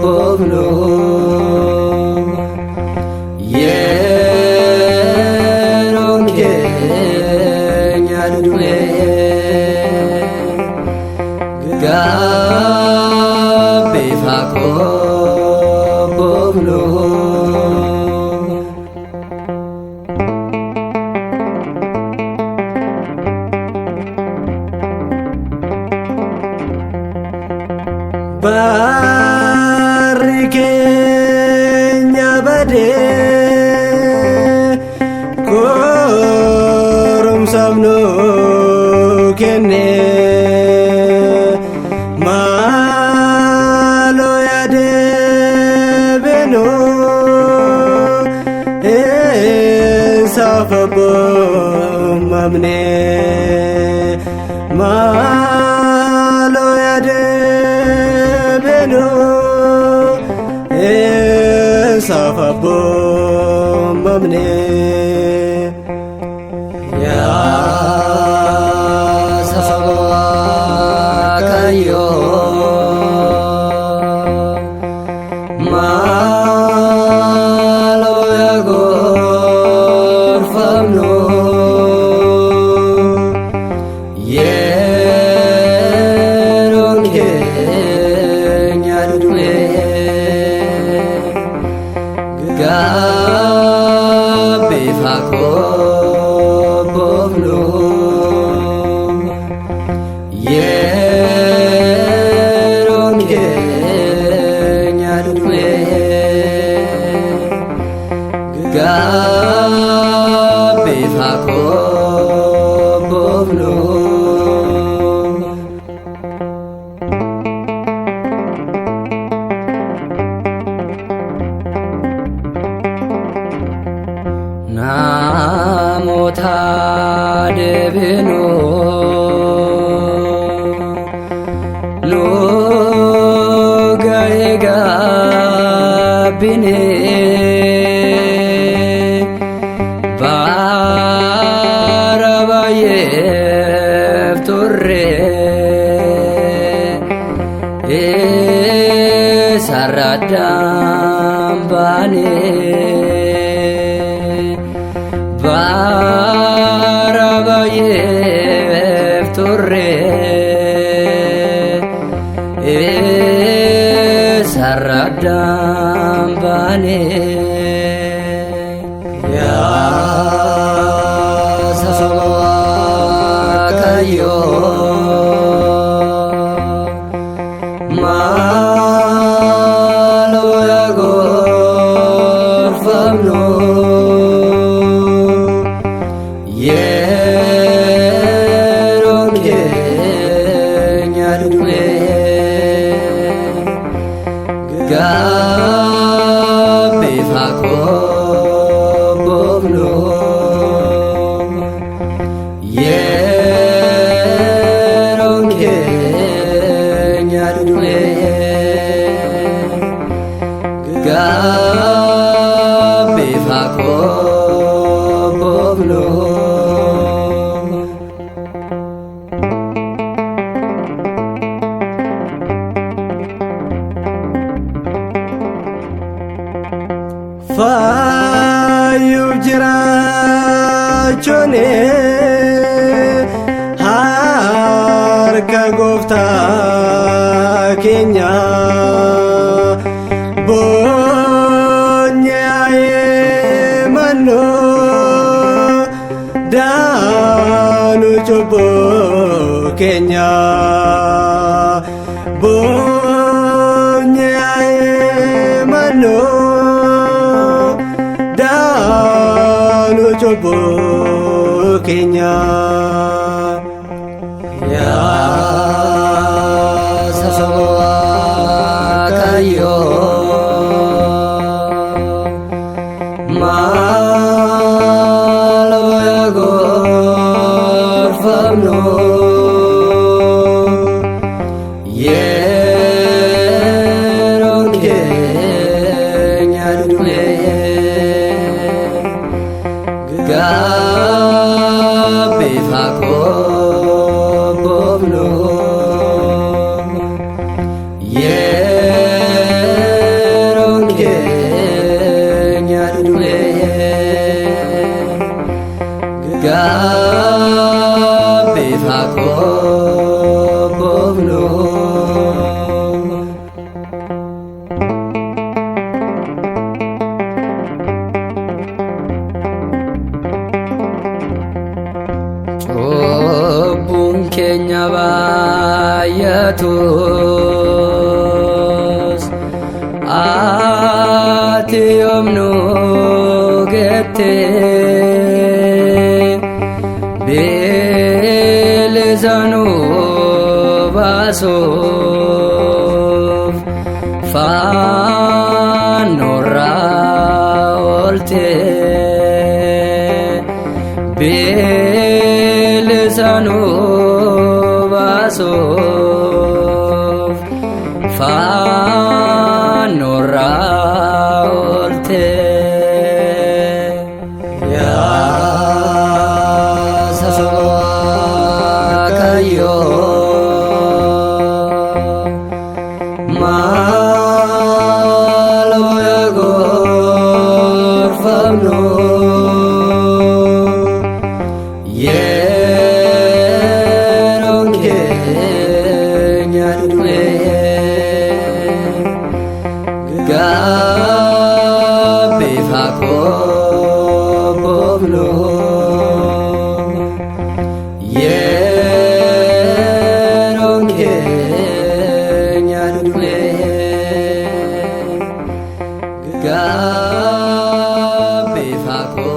bobno yeron kenya due gabe fako bobno barikenya bade korum samno kene malo yade beno safabo mamne malo yade safabo mamne ya safabo kayo malo yago famno yeron kenya due gabe fako bobno yeron kenya due gabe fako bobno namota devino lo gaega bine barabaye torre saradam bane barabaye torre saradam bane ya sasawa kayo malo yago famno yeron kenya due gabe fako bobno yeron kenya due gabe fako bobno fayu jirachone harka gofta kenya bonyaye mano danu chobo kenya bonyaye mano chobo kenya ya sasawa kayo malo yago famno cubbuun keenya baay'atus ati yoom nu geette bilisa nu baasuuf fannoorraa oolte bilisa nu baasuuf fannoorraa oolte. Gabi fako